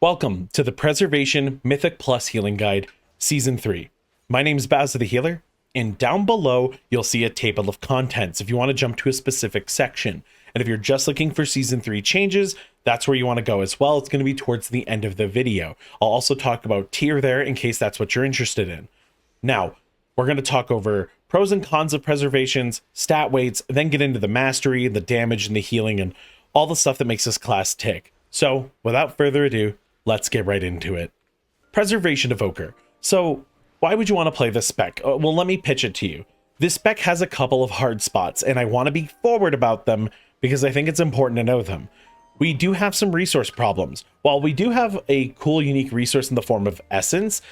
Welcome to the Preservation Mythic Plus Healing Guide, Season 3. My name is Baz the Healer, and down below you'll see a table of contents if you want to jump to a specific section. And if you're just looking for Season 3 changes, that's where you want to go as well. It's going to be towards the end of the video. I'll also talk about tier there in case that's what you're interested in. Now, we're going to talk over pros and cons of preservations, stat weights, then get into the mastery, the damage, and the healing, and all the stuff that makes this class tick. So, without further ado, let's get right into it. Preservation Evoker. So, why would you want to play this spec? Well, let me pitch it to you. This spec has a couple of hard spots, and I want to be forward about them because I think it's important to know them. We do have some resource problems. While we do have a cool, unique resource in the form of Essence,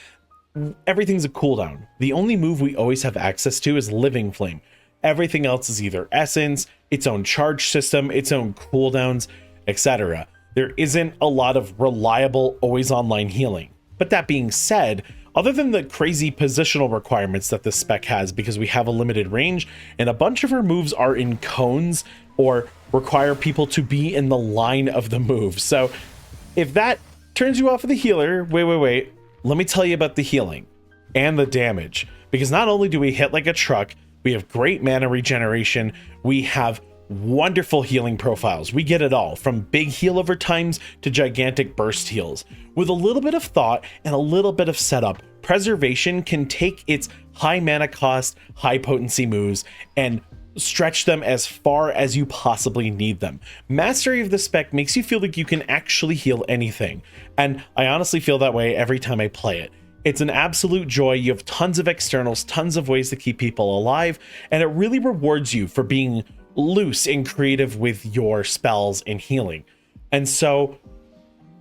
everything's a cooldown. The only move we always have access to is Living Flame. Everything else is either Essence, its own charge system, its own cooldowns, etc. There isn't a lot of reliable, always online healing. But that being said, other than the crazy positional requirements that this spec has because we have a limited range, and a bunch of our moves are in cones or require people to be in the line of the move. So if that turns you off of the healer, wait, let me tell you about the healing and the damage. Because not only do we hit like a truck, we have great mana regeneration, we have wonderful healing profiles. We get it all, from big heal over times to gigantic burst heals. With a little bit of thought and a little bit of setup, Preservation can take its high mana cost, high potency moves and stretch them as far as you possibly need them. Mastery of the spec makes you feel like you can actually heal anything, and I honestly feel that way every time I play it. It's an absolute joy. You have tons of externals, tons of ways to keep people alive, and it really rewards you for being loose and creative with your spells and healing. And so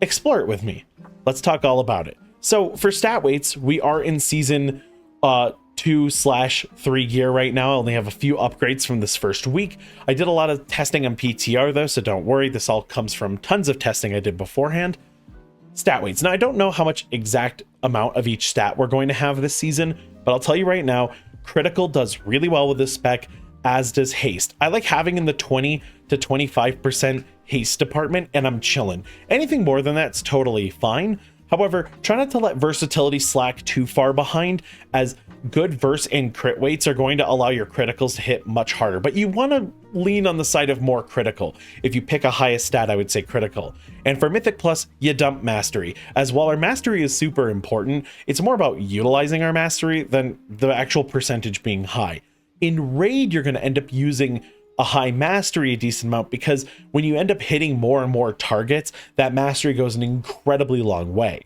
explore it with me. Let's talk all about it. So for stat weights, we are in season 2/3 gear right now. I only have a few upgrades from this first week. I did a lot of testing on PTR though, so don't worry. This all comes from tons of testing I did beforehand. Stat weights. Now I don't know how much exact amount of each stat we're going to have this season, but I'll tell you right now, critical does really well with this spec, as does haste. I like having in the 20 to 25% haste department, and I'm chilling. Anything more than that's totally fine. However, try not to let versatility slack too far behind, as good verse and crit weights are going to allow your criticals to hit much harder, but you want to lean on the side of more critical. If you pick a highest stat, I would say critical. And for Mythic Plus, you dump mastery, as while our mastery is super important, it's more about utilizing our mastery than the actual percentage being high. In raid, you're going to end up using a high mastery a decent amount, because when you end up hitting more and more targets, that mastery goes an incredibly long way.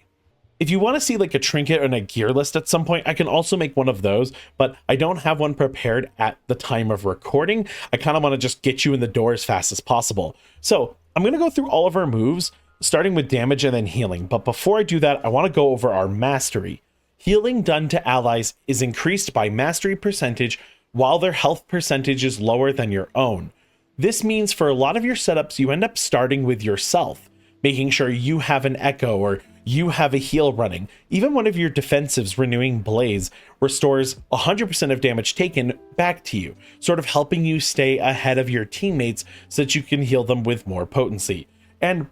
If you want to see like a trinket and a gear list at some point, I can also make one of those, but I don't have one prepared at the time of recording. I kind of want to just get you in the door as fast as possible. So I'm going to go through all of our moves, starting with damage and then healing. But before I do that, I want to go over our mastery. Healing done to allies is increased by mastery percentage while their health percentage is lower than your own. This means for a lot of your setups, you end up starting with yourself, making sure you have an echo or you have a heal running. Even one of your defensives, Renewing Blaze, restores 100% of damage taken back to you, sort of helping you stay ahead of your teammates so that you can heal them with more potency. And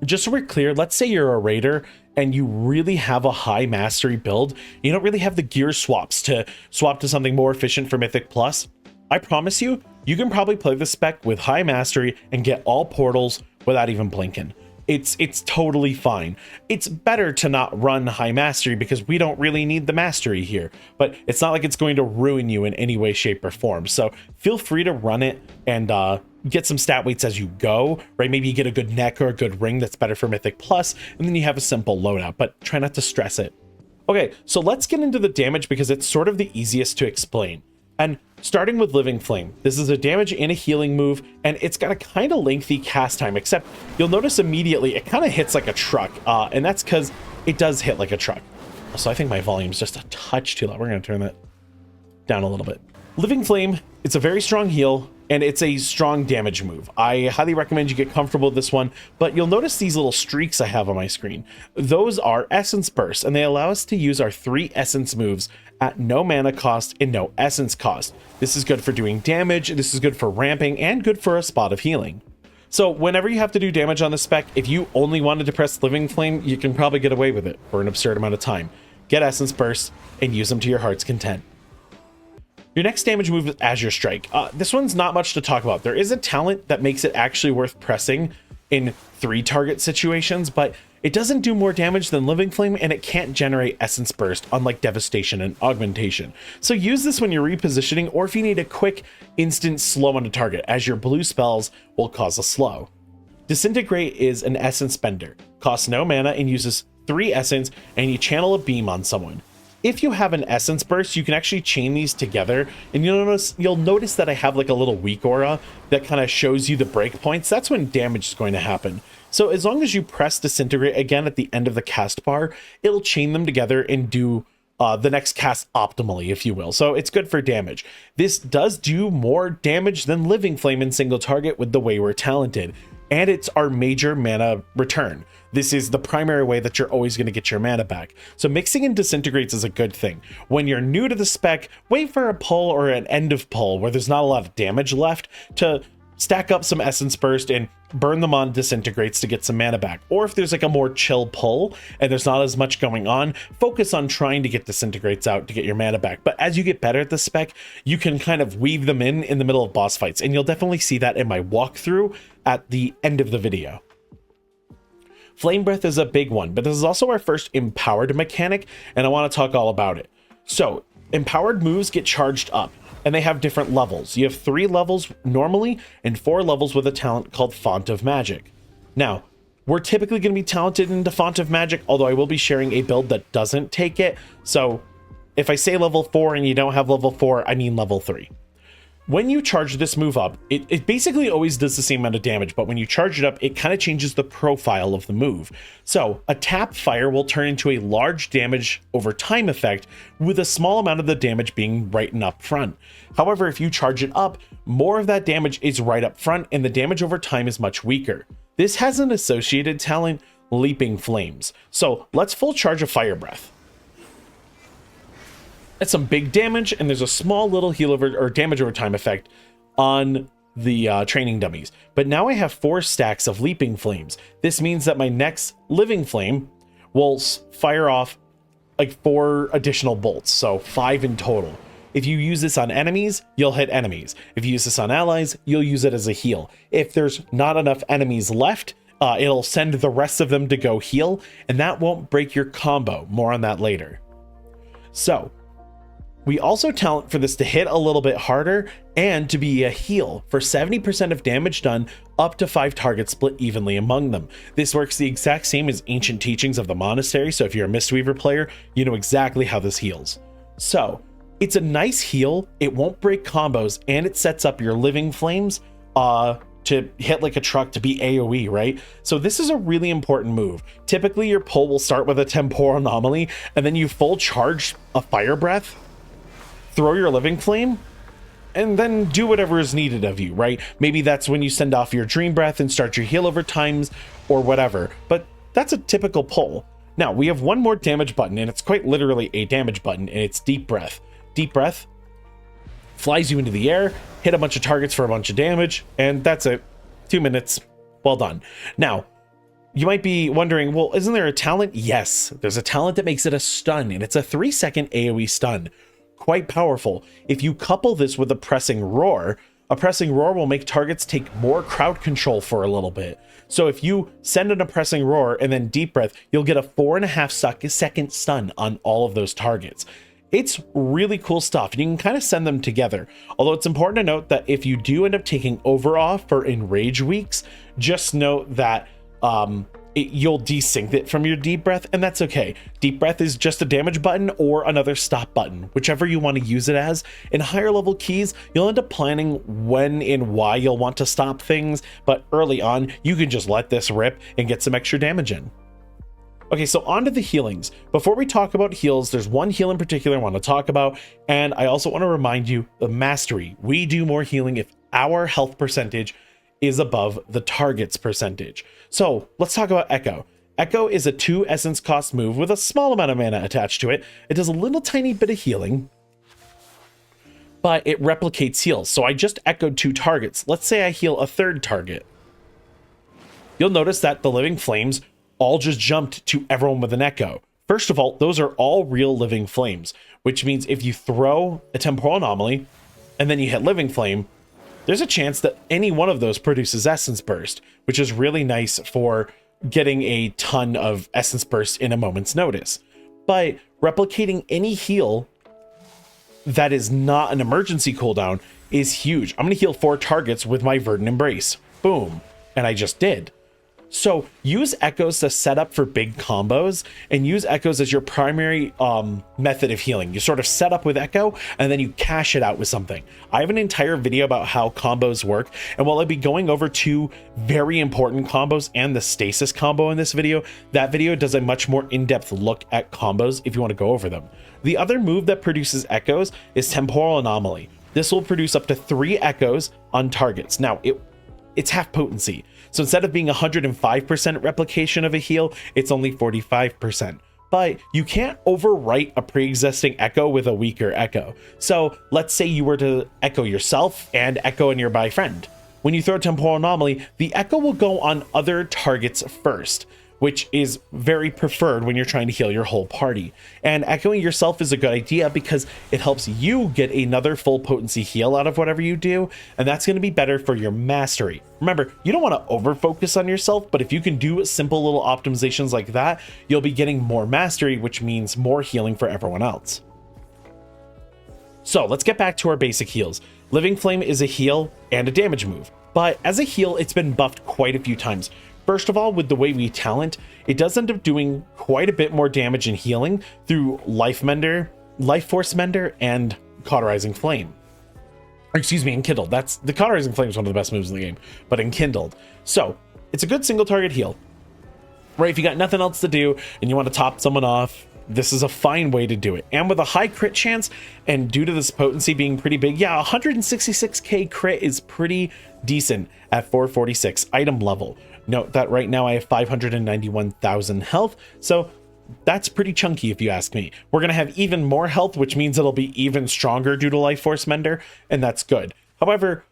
just so we're clear, let's say you're a raider and you really have a high mastery build. You don't really have the gear swaps to swap to something more efficient for Mythic Plus. I promise you, you can probably play the spec with high mastery and get all portals without even blinking. It's totally fine. It's better to not run high mastery because we don't really need the mastery here, but it's not like it's going to ruin you in any way, shape, or form. So feel free to run it and get some stat weights as you go, right? Maybe you get a good neck or a good ring that's better for Mythic Plus, and then you have a simple loadout, but try not to stress it. Okay, so let's get into the damage because it's sort of the easiest to explain. And starting with Living Flame, this is a damage and a healing move, and it's got a kind of lengthy cast time, except you'll notice immediately it kind of hits like a truck, and that's because it does hit like a truck. So I think my volume's just a touch too loud. We're going to turn that down a little bit. Living Flame, it's a very strong heal, and it's a strong damage move. I highly recommend you get comfortable with this one, but you'll notice these little streaks I have on my screen. Those are essence bursts, and they allow us to use our 3 essence moves at no mana cost and no essence cost. This is good for doing damage, this is good for ramping, and good for a spot of healing. So whenever you have to do damage on the spec, if you only wanted to press Living Flame, you can probably get away with it for an absurd amount of time. Get Essence Burst and use them to your heart's content. Your next damage move is Azure Strike. This one's not much to talk about. There is a talent that makes it actually worth pressing in 3 target situations, but it doesn't do more damage than Living Flame, and it can't generate Essence Burst, unlike Devastation and Augmentation. So use this when you're repositioning, or if you need a quick instant slow on a target, as your blue spells will cause a slow. Disintegrate is an Essence Spender. Costs no mana and uses 3 Essence, and you channel a beam on someone. If you have an Essence Burst, you can actually chain these together, and you'll notice that I have like a little weak aura that kind of shows you the breakpoints. That's when damage is going to happen. So as long as you press Disintegrate again at the end of the cast bar, it'll chain them together and do the next cast optimally, if you will. So it's good for damage. This does do more damage than Living Flame in single target with the way we're talented, and it's our major mana return. This is the primary way that you're always going to get your mana back. So mixing in Disintegrates is a good thing. When you're new to the spec, wait for a pull or an end of pull where there's not a lot of damage left to stack up some Essence Burst and burn them on Disintegrates to get some mana back. Or if there's like a more chill pull and there's not as much going on, focus on trying to get Disintegrates out to get your mana back. But as you get better at the spec, you can kind of weave them in the middle of boss fights, and you'll definitely see that in my walkthrough at the end of the video. Flame Breath is a big one, but this is also our first empowered mechanic, and I want to talk all about it. So, empowered moves get charged up, and they have different levels. You have 3 levels normally, and 4 levels with a talent called Font of Magic. Now, we're typically going to be talented into Font of Magic, although I will be sharing a build that doesn't take it. So, if I say level 4 and you don't have level 4, I mean level 3. When you charge this move up, it basically always does the same amount of damage, but when you charge it up, it kind of changes the profile of the move. So a tap fire will turn into a large damage over time effect, with a small amount of the damage being right and up front. However, if you charge it up, more of that damage is right up front, and the damage over time is much weaker. This has an associated talent, Leaping Flames. So let's full charge a Fire Breath. That's some big damage, and there's a small little heal over or damage over time effect on the training dummies. But now I have 4 stacks of Leaping Flames. This means that my next Living Flame will fire off like 4 additional bolts, so 5 in total. If you use this on enemies, you'll hit enemies. If you use this on allies, you'll use it as a heal. If there's not enough enemies left, it'll send the rest of them to go heal, and that won't break your combo. More on that later. So, we also talent for this to hit a little bit harder and to be a heal for 70% of damage done up to 5 targets split evenly among them. This works the exact same as Ancient Teachings of the Monastery, so if you're a Mistweaver player, you know exactly how this heals. So, it's a nice heal, it won't break combos, and it sets up your Living Flames to hit like a truck to be AoE, right? So this is a really important move. Typically, your pull will start with a Temporal Anomaly, and then you full charge a Fire Breath, throw your Living Flame, and then do whatever is needed of you, right? Maybe that's when you send off your Dream Breath and start your heal over times or whatever, but that's a typical pull. Now, we have one more damage button, and it's quite literally a damage button, and it's Deep Breath. Deep Breath flies you into the air, hit a bunch of targets for a bunch of damage, and that's it. 2 minutes. Well done. Now, you might be wondering, well, isn't there a talent? Yes, there's a talent that makes it a stun, and it's a 3-second AoE stun. Quite powerful. If you couple this with a pressing roar will make targets take more crowd control for a little bit. So if you send an oppressing roar and then Deep Breath, you'll get a 4.5-second stun on all of those targets. It's really cool stuff, and you can kind of send them together. Although it's important to note that if you do end up taking Overawe for Enrage weeks, just note that you'll desync it from your Deep Breath, and that's okay. Deep Breath is just a damage button or another stop button, whichever you want to use it as. In higher level keys, you'll end up planning when and why you'll want to stop things, but early on, you can just let this rip and get some extra damage in. Okay, so on to the healings. Before we talk about heals, there's one heal in particular I want to talk about, and I also want to remind you, the Mastery. We do more healing if our health percentage is above the target's percentage. So let's talk about Echo. Echo is a 2 essence cost move with a small amount of mana attached to it. It does a little tiny bit of healing, but it replicates heals. So I just echoed 2 targets. Let's say I heal a 3rd target. you'll notice that the living flames all just jumped to everyone with an echo. First of all, those are all real living flames, which means if you throw a temporal anomaly and then you hit living flame, there's a chance that any one of those produces essence burst, which is really nice for getting a ton of essence bursts in a moment's notice. But replicating any heal that is not an emergency cooldown is huge. I'm going to heal 4 targets with my Verdant Embrace. Boom. And I just did. So use echoes to set up for big combos, and use echoes as your primary method of healing. You sort of set up with echo and then you cash it out with something. I have an entire video about how combos work, and while I'll be going over 2 very important combos and the stasis combo in this video, that video does a much more in-depth look at combos if you want to go over them. The other move that produces echoes is Temporal Anomaly. This will produce up to 3 echoes on targets. Now, it's half potency. So instead of being 105% replication of a heal, it's only 45%. But you can't overwrite a pre-existing echo with a weaker echo. So let's say you were to echo yourself and echo a nearby friend. When you throw Temporal Anomaly, the echo will go on other targets first, which is very preferred when you're trying to heal your whole party. And echoing yourself is a good idea because it helps you get another full potency heal out of whatever you do, and that's going to be better for your mastery. Remember, you don't want to over focus on yourself, but if you can do simple little optimizations like that, you'll be getting more mastery, which means more healing for everyone else. So let's get back to our basic heals. Living Flame is a heal and a damage move, but as a heal, it's been buffed quite a few times. First of all, with the way we talent, it does end up doing quite a bit more damage and healing through Life Force Mender, and Cauterizing Flame. Excuse me, Enkindled. That's the Cauterizing Flame is one of the best moves in the game, but Enkindled. So it's a good single target heal, right? If you got nothing else to do and you want to top someone off, this is a fine way to do it. And with a high crit chance, and due to this potency being pretty big, yeah, 166k crit is pretty decent at 446 item level. Note that right now I have 591,000 health, so that's pretty chunky if you ask me. We're going to have even more health, which means it'll be even stronger due to Life Force Mender, and that's good. However,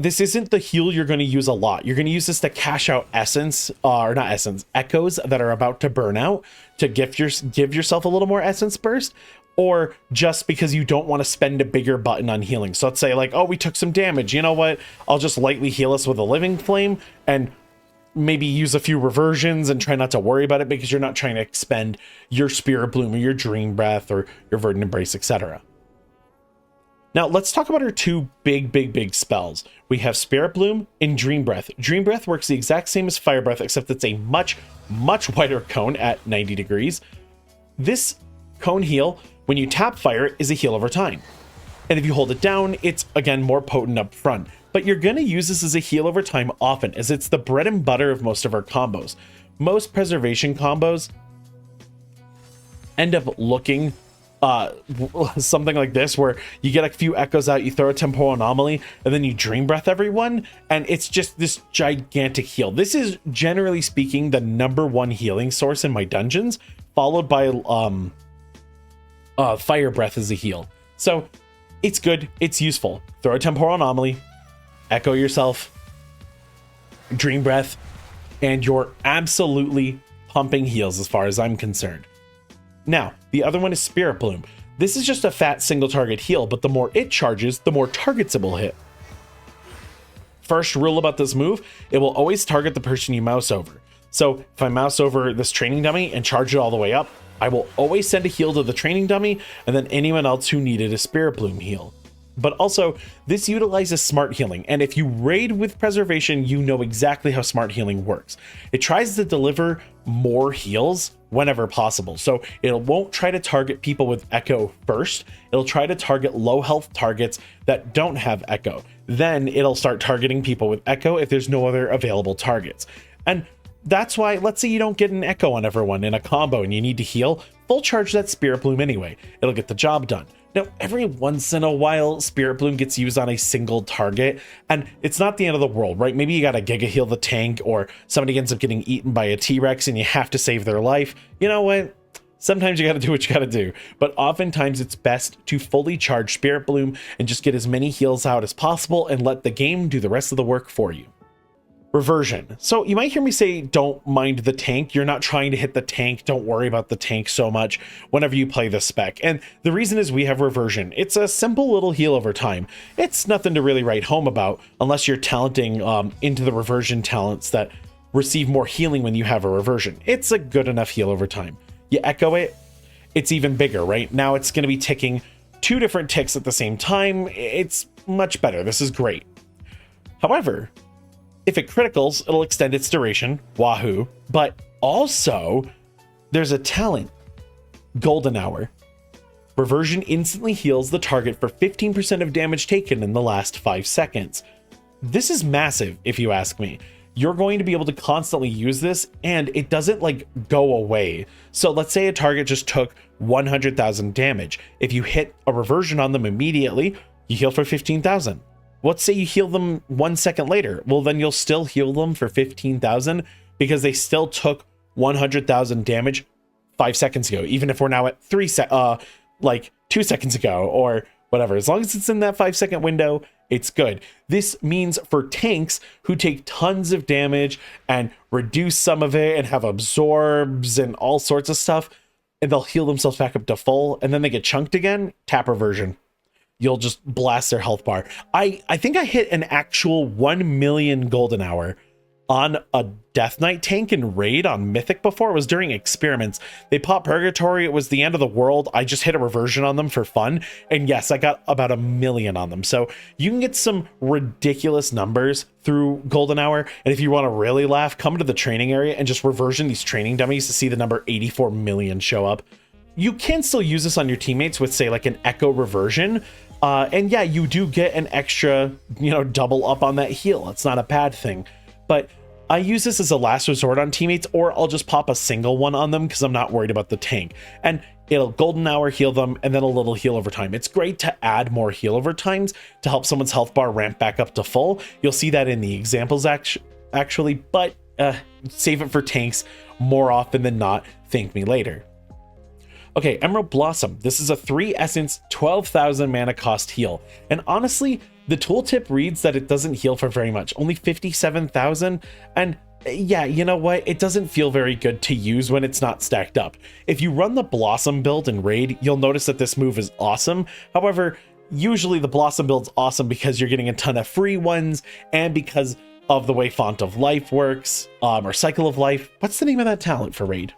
this isn't the heal you're going to use a lot. You're going to use this to cash out essence, or not essence, echoes that are about to burn out, to give yourself a little more essence burst, or just because you don't want to spend a bigger button on healing. So let's say like, oh, we took some damage. You know what? I'll just lightly heal us with a Living Flame, and maybe use a few reversions and try not to worry about it because you're not trying to expend your Spirit Bloom or your Dream Breath or your Verdant Embrace, etc. Now let's talk about our 2 big spells. We have Spirit Bloom and Dream Breath. Dream Breath works the exact same as Fire Breath, except it's a much wider cone at 90 degrees. This cone heal, when you tap fire, is a heal over time. And if you hold it down, it's again more potent up front. But you're going to use this as a heal over time often, as it's the bread and butter of most of our combos. Most preservation combos end up looking something like this, where you get a few echoes out, you throw a Temporal Anomaly, and then you Dream Breath everyone, and it's just this gigantic heal. This is, generally speaking, the #1 healing source in my dungeons, followed by Fire Breath as a heal. So it's good, it's useful. Throw a Temporal Anomaly, echo yourself, Dream Breath, and you're absolutely pumping heals as far as I'm concerned. Now, the other one is Spirit Bloom. This is just a fat single target heal, but the more it charges, the more targets it will hit. First rule about this move, it will always target the person you mouse over. So if I mouse over this training dummy and charge it all the way up, I will always send a heal to the training dummy and then anyone else who needed a Spirit Bloom heal. But also, this utilizes smart healing, and if you raid with preservation, you know exactly how smart healing works. It tries to deliver more heals whenever possible, so it won't try to target people with echo first. It'll try to target low health targets that don't have echo. Then it'll start targeting people with echo if there's no other available targets. And that's why, let's say you don't get an echo on everyone in a combo and you need to heal, full charge that Spirit Bloom anyway. It'll get the job done. Now, every once in a while, Spirit Bloom gets used on a single target, and it's not the end of the world, right? Maybe you gotta Giga Heal the tank, or somebody ends up getting eaten by a T-Rex and you have to save their life. You know what? Sometimes you gotta do what you gotta do, but oftentimes it's best to fully charge Spirit Bloom and just get as many heals out as possible and let the game do the rest of the work for you. Reversion. So you might hear me say, don't mind the tank. You're not trying to hit the tank. Don't worry about the tank so much whenever you play the spec. And the reason is we have reversion. It's a simple little heal over time. It's nothing to really write home about unless you're talenting into the reversion talents that receive more healing when you have a reversion. It's a good enough heal over time. You echo it, it's even bigger, right? Now it's going to be ticking 2 different ticks at the same time. It's much better. This is great. However, if it criticals, it'll extend its duration, wahoo, but also there's a talent, Golden Hour. Reversion instantly heals the target for 15% of damage taken in the last 5 seconds. This is massive, if you ask me. You're going to be able to constantly use this, and it doesn't like go away. So let's say a target just took 100,000 damage. If you hit a reversion on them immediately, you heal for 15,000. Let's say you heal them 1 second later. Well, then you'll still heal them for 15,000 because they still took 100,000 damage 5 seconds ago, even if we're now at 2 seconds ago or whatever. As long as it's in that 5 second window, it's good. This means for tanks who take tons of damage and reduce some of it and have absorbs and all sorts of stuff, and they'll heal themselves back up to full, and then they get chunked again, tap reversion. You'll just blast their health bar. I think I hit an actual 1 million golden hour on a Death Knight tank in raid on Mythic before. It was during experiments. They popped Purgatory. It was the end of the world. I just hit a reversion on them for fun. And yes, I got about 1 million on them. So you can get some ridiculous numbers through Golden Hour. And if you want to really laugh, come to the training area and just reversion these training dummies to see the number 84 million show up. You can still use this on your teammates with, say, like an Echo reversion. And yeah, you do get an extra, double up on that heal. It's not a bad thing. But I use this as a last resort on teammates, or I'll just pop a single one on them because I'm not worried about the tank. And it'll golden hour heal them and then a little heal over time. It's great to add more heal over times to help someone's health bar ramp back up to full. You'll see that in the examples actually, but save it for tanks more often than not. Thank me later. Okay, Emerald Blossom. This is a 3 essence, 12,000 mana cost heal. And honestly, the tooltip reads that it doesn't heal for very much, only 57,000. And yeah, you know what? It doesn't feel very good to use when it's not stacked up. If you run the Blossom build in raid, you'll notice that this move is awesome. However, usually the Blossom build's awesome because you're getting a ton of free ones and because of the way Font of Life works, or Cycle of Life. What's the name of that talent for raid?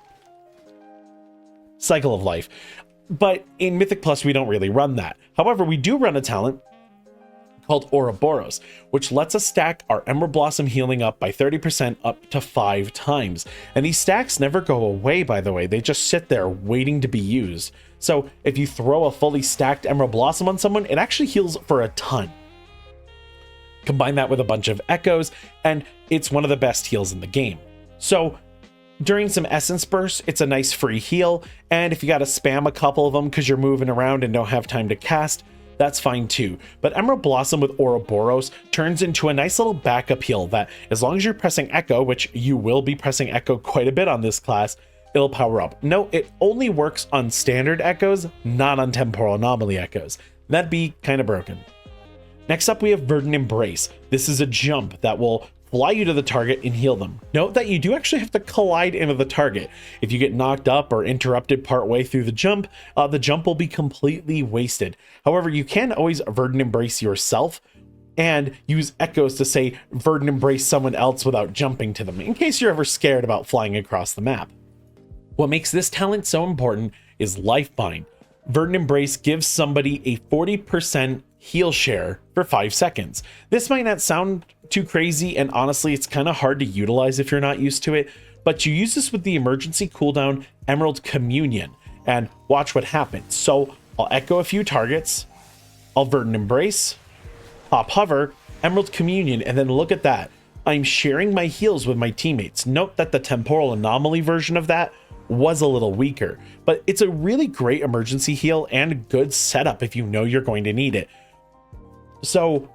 Cycle of Life. But in Mythic Plus, we don't really run that. However, we do run a talent called Ouroboros, which lets us stack our Emerald Blossom healing up by 30% up to 5 times. And these stacks never go away, by the way. They just sit there waiting to be used. So if you throw a fully stacked Emerald Blossom on someone, it actually heals for a ton. Combine that with a bunch of echoes, and it's one of the best heals in the game. So during some essence bursts, it's a nice free heal, and if you gotta spam a couple of them because you're moving around and don't have time to cast, that's fine too. But Emerald Blossom with Ouroboros turns into a nice little backup heal that, as long as you're pressing Echo, which you will be pressing Echo quite a bit on this class, it'll power up. No, it only works on standard echoes, not on temporal anomaly echoes. That'd be kind of broken. Next up, we have Verdant Embrace. This is a jump that will fly you to the target and heal them. Note that you do actually have to collide into the target. If you get knocked up or interrupted partway through the jump will be completely wasted. However, you can always Verdant Embrace yourself and use echoes to say Verdant Embrace someone else without jumping to them, in case you're ever scared about flying across the map. What makes this talent so important is Lifebind. Verdant Embrace gives somebody a 40% heal share for 5 seconds. This might not sound too crazy, and honestly, it's kind of hard to utilize if you're not used to it, but you use this with the emergency cooldown Emerald Communion, and watch what happens. So I'll echo a few targets, I'll Verdant Embrace, pop hover, Emerald Communion, and then look at that. I'm sharing my heals with my teammates. Note that the temporal anomaly version of that was a little weaker, but it's a really great emergency heal and good setup if you know you're going to need it. So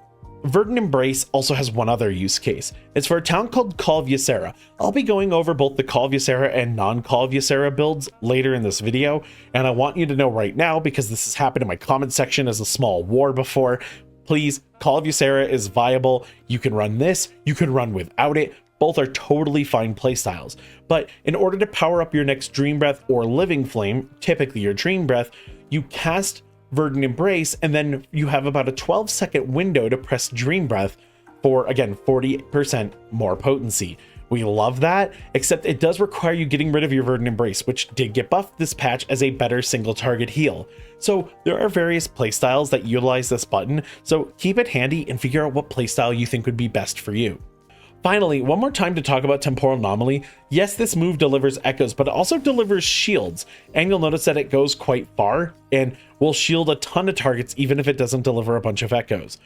Verdant Embrace also has one other use case. It's for a talent called Call of Ysera. I'll be going over both the Call of Ysera and non-Call of Ysera builds later in this video, and I want you to know right now, because this has happened in my comment section as a small war before, please, Call of Ysera is viable. You can run this, you can run without it. Both are totally fine playstyles. But in order to power up your next Dream Breath or Living Flame, typically your Dream Breath, you cast Verdant Embrace, and then you have about a 12-second window to press Dream Breath for, again, 40% more potency. We love that, except it does require you getting rid of your Verdant Embrace, which did get buffed this patch as a better single target heal. So there are various playstyles that utilize this button, so keep it handy and figure out what playstyle you think would be best for you. Finally, one more time to talk about Temporal Anomaly. Yes, this move delivers echoes, but it also delivers shields, and you'll notice that it goes quite far and will shield a ton of targets even if it doesn't deliver a bunch of echoes.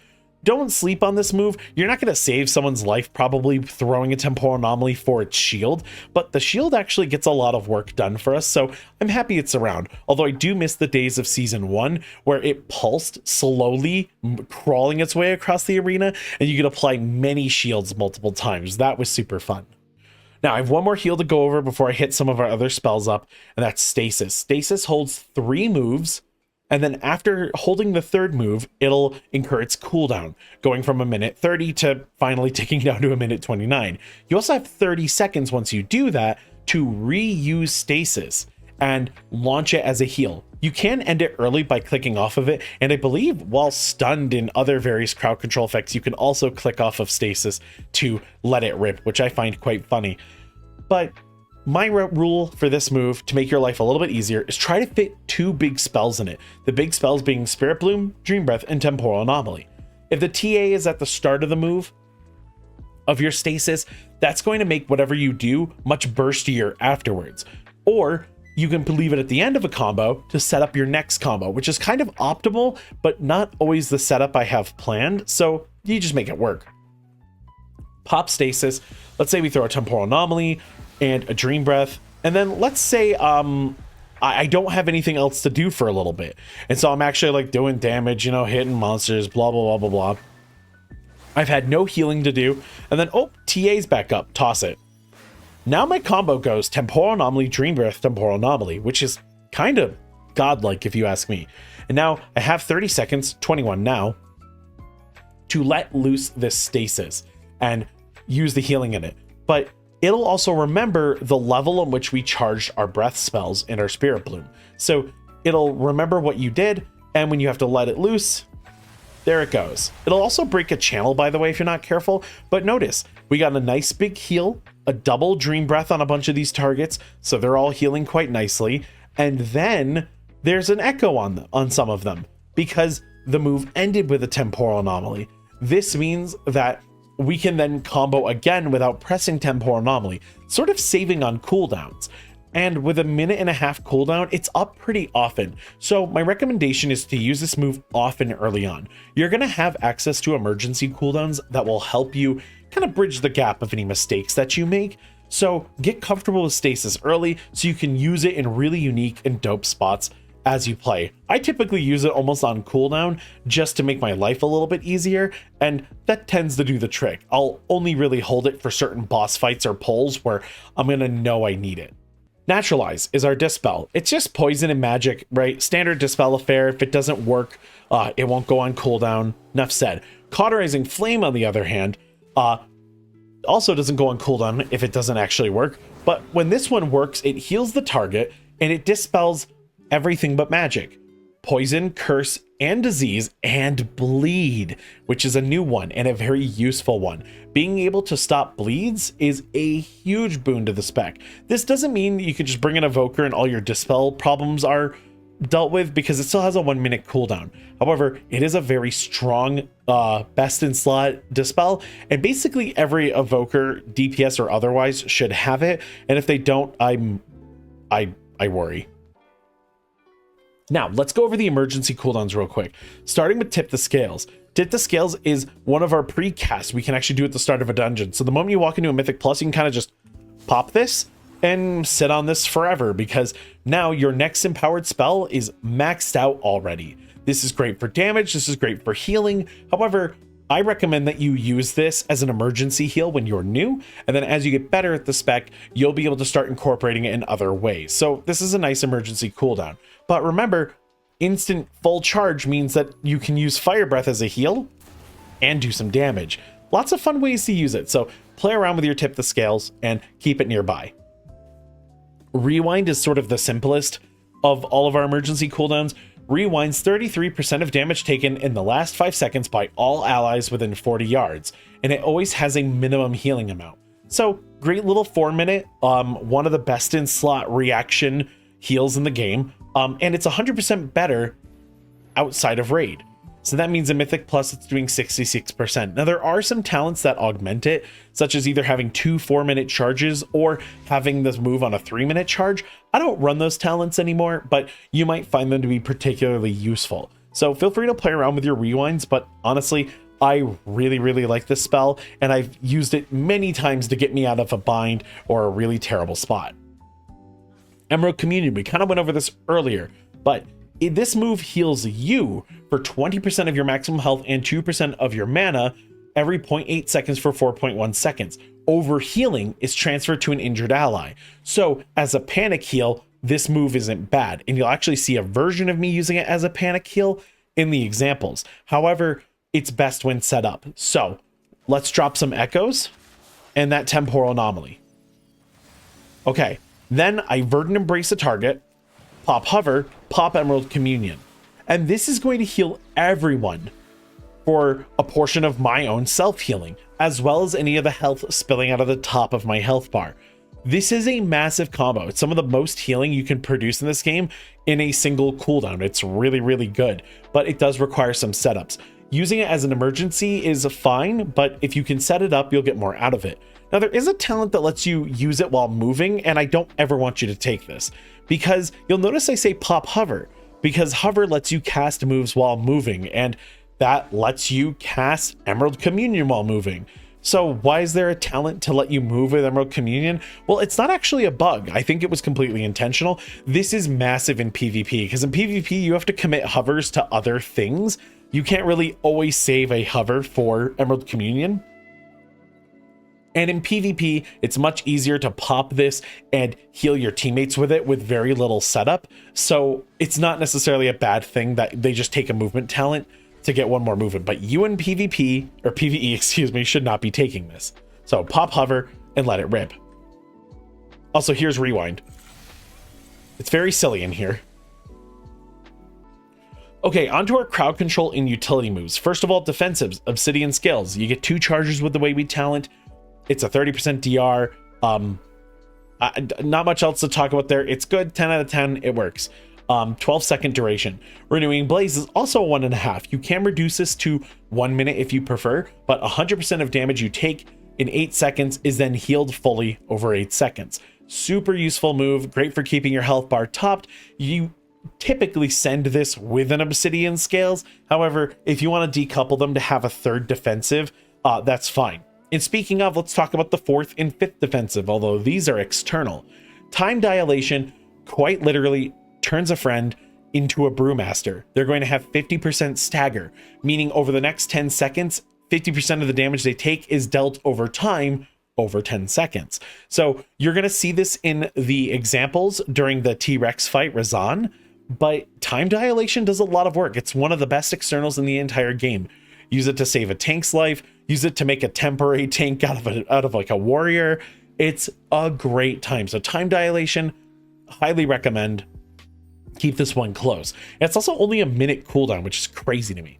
Don't sleep on this move. You're not going to save someone's life probably throwing a Temporal Anomaly for its shield, but the shield actually gets a lot of work done for us, so I'm happy it's around. Although I do miss the days of Season 1 where it pulsed slowly, crawling its way across the arena, and you could apply many shields multiple times. That was super fun. Now, I have one more heal to go over before I hit some of our other spells up, and that's Stasis. Stasis holds 3 moves, and then after holding the 3rd move, it'll incur its cooldown, going from a minute 30 to finally ticking down to a minute 29. You also have 30 seconds once you do that to reuse Stasis and launch it as a heal. You can end it early by clicking off of it, and I believe while stunned in other various crowd control effects, you can also click off of Stasis to let it rip, which I find quite funny. But my rule for this move to make your life a little bit easier is try to fit 2 big spells in it. The big spells being Spirit Bloom, Dream Breath, and Temporal Anomaly. If the TA is at the start of the move of your Stasis, that's going to make whatever you do much burstier afterwards. Or you can leave it at the end of a combo to set up your next combo, which is kind of optimal, but not always the setup I have planned, so you just make it work. Pop Stasis, let's say we throw a Temporal Anomaly and a Dream Breath, and then let's say I don't have anything else to do for a little bit, and so I'm actually like doing damage, you know, hitting monsters, blah blah blah blah blah. I've had no healing to do, and then oh, TA's back up, toss it. Now my combo goes Temporal Anomaly, Dream Breath, Temporal Anomaly, which is kind of godlike if you ask me. And now I have 30 seconds, 21 now, to let loose this Stasis and use the healing in it. But it'll also remember the level in which we charged our breath spells in our Spirit Bloom. So it'll remember what you did, and when you have to let it loose, there it goes. It'll also break a channel, by the way, if you're not careful. But notice, we got a nice big heal, a double Dream Breath on a bunch of these targets, so they're all healing quite nicely. And then there's an echo on some of them, because the move ended with a Temporal Anomaly. This means that we can then combo again without pressing Temporal Anomaly, sort of saving on cooldowns. And with a 1.5 minute cooldown, it's up pretty often. So my recommendation is to use this move often early on. You're going to have access to emergency cooldowns that will help you kind of bridge the gap of any mistakes that you make. So get comfortable with Stasis early so you can use it in really unique and dope spots as you play. I typically use it almost on cooldown just to make my life a little bit easier, and that tends to do the trick. I'll only really hold it for certain boss fights or pulls where I'm going to know I need it. Naturalize is our Dispel. It's just poison and magic, right? Standard Dispel affair. If it doesn't work, it won't go on cooldown. Enough said. Cauterizing Flame, on the other hand, also doesn't go on cooldown if it doesn't actually work. But when this one works, it heals the target and it dispels everything but magic. Poison, curse, and disease, and bleed, which is a new one and a very useful one. Being able to stop bleeds is a huge boon to the spec. This doesn't mean you can just bring an Evoker and all your Dispel problems are dealt with, because it still has a 1 minute cooldown. However, it is a very strong best in slot Dispel, and basically every Evoker, DPS or otherwise, should have it, and if they don't, I worry. Now, let's go over the emergency cooldowns real quick, starting with Tip the Scales. Tip the Scales is one of our pre-casts we can actually do at the start of a dungeon. So the moment you walk into a Mythic Plus, you can kind of just pop this and sit on this forever, because now your next empowered spell is maxed out already. This is great for damage, this is great for healing. However, I recommend that you use this as an emergency heal when you're new, and then as you get better at the spec, you'll be able to start incorporating it in other ways. So this is a nice emergency cooldown. But remember, instant full charge means that you can use Fire Breath as a heal and do some damage. Lots of fun ways to use it, so play around with your Tip the Scales and keep it nearby. Rewind is sort of the simplest of all of our emergency cooldowns. Rewinds 33% of damage taken in the last 5 seconds by all allies within 40 yards, and it always has a minimum healing amount. So great little 4-minute, one of the best in slot reaction heals in the game, and it's 100% better outside of raid. So that means in Mythic Plus it's doing 66%. Now there are some talents that augment it, such as either having 2 4-minute charges or having this move on a 3-minute charge. I don't run those talents anymore, but you might find them to be particularly useful. So feel free to play around with your rewinds, but honestly, I really like this spell, and I've used it many times to get me out of a bind or a really terrible spot. Emerald Communion, we kind of went over this earlier, but this move heals you for 20% of your maximum health and 2% of your mana every 0.8 seconds for 4.1 seconds. Overhealing is transferred to an injured ally. So as a panic heal, this move isn't bad, and you'll actually see a version of me using it as a panic heal in the examples. However, it's best when set up. So let's drop some echoes and that temporal anomaly. Okay, then I Verdant Embrace a target, pop Hover, pop Emerald Communion. And this is going to heal everyone for a portion of my own self-healing, as well as any of the health spilling out of the top of my health bar. This is a massive combo. It's some of the most healing you can produce in this game in a single cooldown. It's really good, but it does require some setups. Using it as an emergency is fine, but if you can set it up, you'll get more out of it. Now, there is a talent that lets you use it while moving, and I don't ever want you to take this, because you'll notice I say pop Hover, because Hover lets you cast moves while moving, and that lets you cast Emerald Communion while moving. So why is there a talent to let you move with Emerald Communion? Well, it's not actually a bug. I think it was completely intentional. This is massive in PvP, because in PvP, you have to commit hovers to other things. You can't really always save a hover for Emerald Communion. And in PvP, it's much easier to pop this and heal your teammates with it with very little setup. So it's not necessarily a bad thing that they just take a movement talent to get one more movement. But you in PvP, or PvE, excuse me, should not be taking this. So pop Hover and let it rip. Also, here's Rewind. It's very silly in here. Okay, onto our crowd control and utility moves. First of all, defensives, Obsidian Scales. You get 2 charges with the Wavy talent. It's a 30% DR. Not much else to talk about there. It's good, 10 out of 10, it works. 12-second duration. Renewing Blaze is also a 1.5. You can reduce this to 1 minute if you prefer, but 100% of damage you take in 8 seconds is then healed fully over 8 seconds. Super useful move, great for keeping your health bar topped. You typically send this with an Obsidian Scales. However, if you want to decouple them to have a third defensive, that's fine. And speaking of, let's talk about the 4th and 5th defensive, although these are external. Time Dilation quite literally turns a friend into a Brewmaster. They're going to have 50% stagger, meaning over the next 10 seconds, 50% of the damage they take is dealt over time over 10 seconds. So you're going to see this in the examples during the T-Rex fight, Razan, but Time Dilation does a lot of work. It's one of the best externals in the entire game. Use it to save a tank's life, use it to make a temporary tank out of like a warrior. It's a great time. So Time Dilation, highly recommend. Keep this one close. It's also only a minute cooldown, which is crazy to me.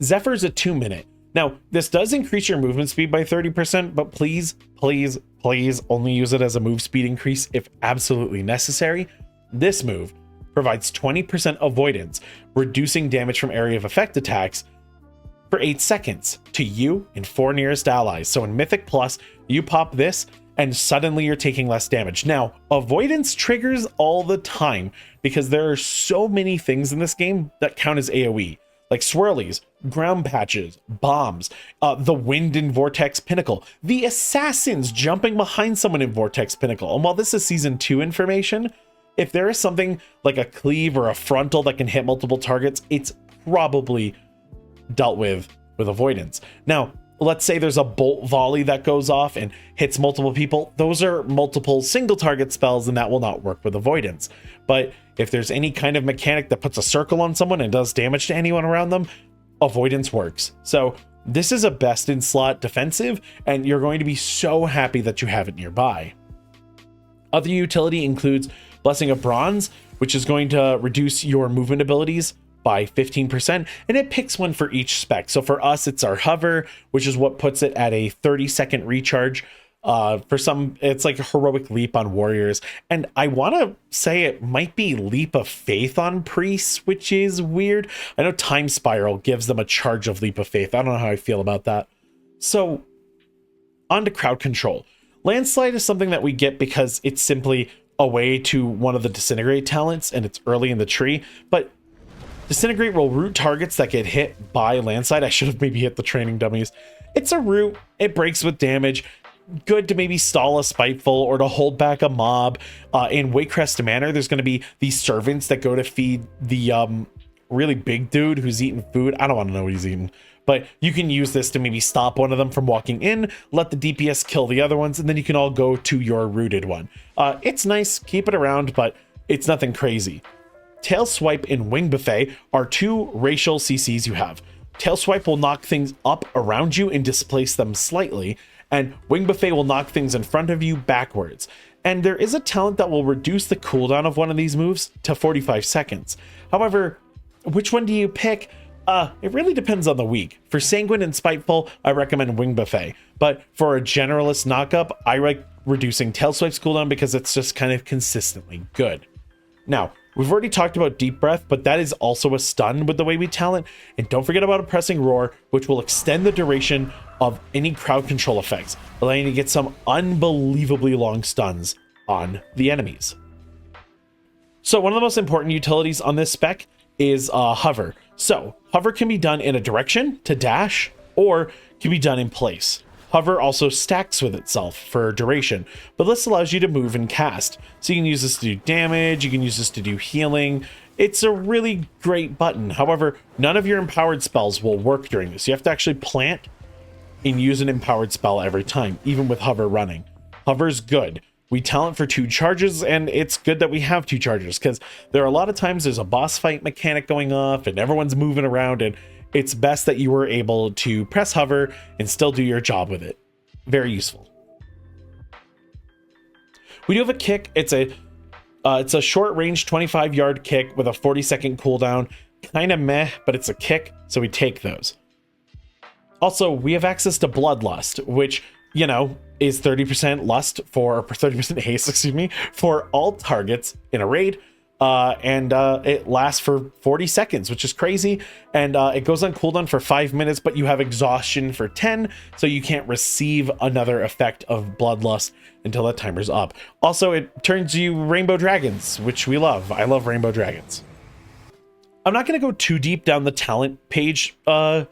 Zephyr's a 2 minute. Now, this does increase your movement speed by 30%, but please only use it as a move speed increase if absolutely necessary. This move provides 20% avoidance, reducing damage from area of effect attacks for 8 seconds to you and 4 nearest allies. So in Mythic Plus, you pop this and suddenly you're taking less damage. Now, avoidance triggers all the time because there are so many things in this game that count as AoE, like swirlies, ground patches, bombs, the wind in Vortex Pinnacle, the assassins jumping behind someone in Vortex Pinnacle. And while this is season 2 information, if there is something like a cleave or a frontal that can hit multiple targets, it's probably dealt with avoidance. Now, let's say there's a bolt volley that goes off and hits multiple people. Those are multiple single target spells, and that will not work with avoidance. But if there's any kind of mechanic that puts a circle on someone and does damage to anyone around them, avoidance works. So this is a best in slot defensive, and you're going to be so happy that you have it nearby. Other utility includes Blessing of Bronze, which is going to reduce your movement abilities by 15%, and it picks one for each spec. So for us, it's our hover, which is what puts it at a 30-second recharge. For some, it's like a heroic leap on warriors, and I want to say it might be leap of faith on priests, which is weird. I know Time Spiral gives them a charge of leap of faith. I don't know how I feel about that. So on to crowd control. Landslide is something that we get because it's simply a way to one of the disintegrate talents, and it's early in the tree, but disintegrate will root targets that get hit by landslide. I should have maybe hit the training dummies. It's a root, it breaks with damage. Good to maybe stall a Spiteful or to hold back a mob. In Waycrest Manor, there's going to be these servants that go to feed the really big dude who's eating food. I don't want to know what he's eating, but you can use this to maybe stop one of them from walking in, let the DPS kill the other ones, and then you can all go to your rooted one. It's nice, keep it around, but it's nothing crazy. Tail Swipe and Wing Buffet are two racial CCs you have. Tail Swipe will knock things up around you and displace them slightly, and Wing Buffet will knock things in front of you backwards. And there is a talent that will reduce the cooldown of one of these moves to 45 seconds. However, which one do you pick? It really depends on the week. For Sanguine and Spiteful, I recommend Wing Buffet, but for a generalist knockup, I like reducing Tail Swipe's cooldown because it's just kind of consistently good. Now, we've already talked about Deep Breath, but that is also a stun with the way we talent. And don't forget about Oppressing Roar, which will extend the duration of any crowd control effects, allowing you to get some unbelievably long stuns on the enemies. So one of the most important utilities on this spec is hover. So hover can be done in a direction to dash, or can be done in place. Hover also stacks with itself for duration, but this allows you to move and cast. So you can use this to do damage, you can use this to do healing. It's a really great button. However, none of your empowered spells will work during this. You have to actually plant and use an empowered spell every time, even with hover running. Hover's good. We talent for 2 charges, and it's good that we have 2 charges because there are a lot of times there's a boss fight mechanic going off and everyone's moving around, and it's best that you were able to press hover and still do your job with it. Very useful. We do have a kick. It's a short range 25-yard kick with a 40-second cooldown. Kind of meh, but it's a kick, so we take those. Also, we have access to Bloodlust, which, you know, is 30% lust for 30% haste, excuse me, for all targets in a raid. It lasts for 40 seconds, which is crazy. And it goes on cooldown for 5 minutes, but you have exhaustion for 10, so you can't receive another effect of Bloodlust until that timer's up. Also, it turns you Rainbow Dragons, which we love. I love Rainbow Dragons. I'm not going to go too deep down the talent page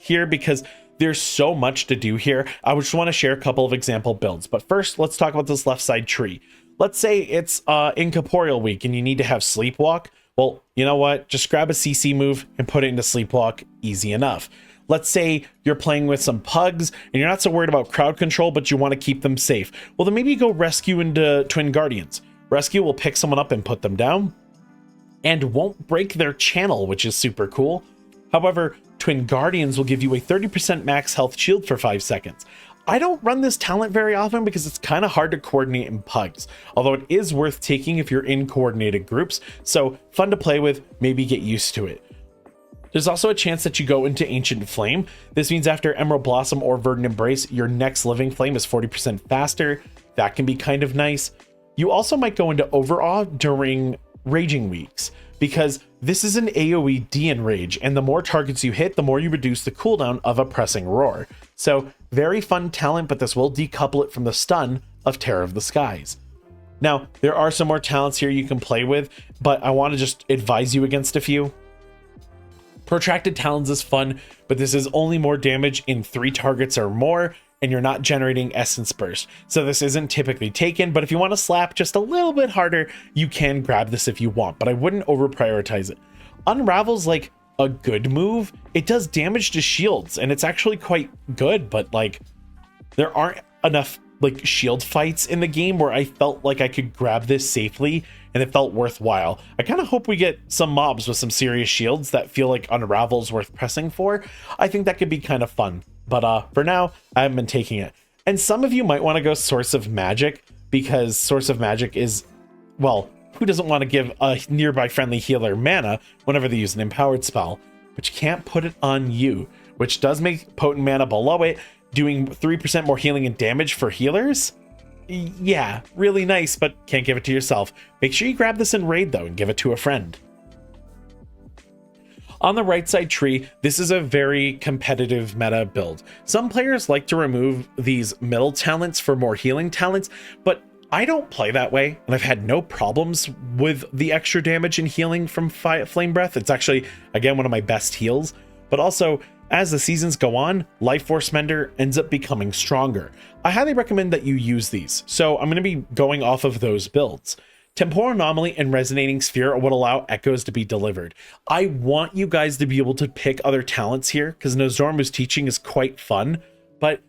here because there's so much to do here. I just want to share a couple of example builds. But first, let's talk about this left side tree. Let's say it's Incorporeal week and you need to have Sleepwalk. Well, you know what? Just grab a CC move and put it into Sleepwalk. Easy enough. Let's say you're playing with some pugs and you're not so worried about crowd control, but you want to keep them safe. Well, then maybe you go Rescue into Twin Guardians. Rescue will pick someone up and put them down and won't break their channel, which is super cool. However, Twin Guardians will give you a 30% max health shield for 5 seconds. I don't run this talent very often because it's kind of hard to coordinate in pugs, although it is worth taking if you're in coordinated groups, so fun to play with, maybe get used to it. There's also a chance that you go into Ancient Flame. This means after Emerald Blossom or Verdant Embrace, your next Living Flame is 40% faster. That can be kind of nice. You also might go into Overawe during Raging Weeks, because this is an AoE D enrage, and the more targets you hit, the more you reduce the cooldown of Oppressing Roar. So very fun talent, but this will decouple it from the stun of Terror of the Skies. Now, there are some more talents here you can play with, but I want to just advise you against a few. Protracted Talons is fun, but this is only more damage in 3 targets or more, and you're not generating Essence Burst. So this isn't typically taken, but if you want to slap just a little bit harder, you can grab this if you want, but I wouldn't over prioritize it. Unravel's like a good move. It does damage to shields, and it's actually quite good, but like there aren't enough like shield fights in the game where I felt like I could grab this safely and it felt worthwhile. I kind of hope we get some mobs with some serious shields that feel like Unravel's worth pressing for. I think that could be kind of fun, but for now I haven't been taking it. And some of you might want to go Source of Magic, because Source of Magic is, well, who doesn't want to give a nearby friendly healer mana whenever they use an empowered spell? But you can't put it on you, which does make potent mana below it, doing 3% more healing and damage for healers. Yeah, really nice, but can't give it to yourself. Make sure you grab this in raid though and give it to a friend. On the right side tree, this is a very competitive meta build. Some players like to remove these middle talents for more healing talents, but I don't play that way, and I've had no problems with the extra damage and healing from Flame Breath. It's actually, again, one of my best heals, but also as the seasons go on, Life Force Mender ends up becoming stronger. I highly recommend that you use these, so I'm going to be going off of those builds. Temporal Anomaly and Resonating Sphere would allow echoes to be delivered. I want you guys to be able to pick other talents here, because Nozdormu's teaching is quite fun, but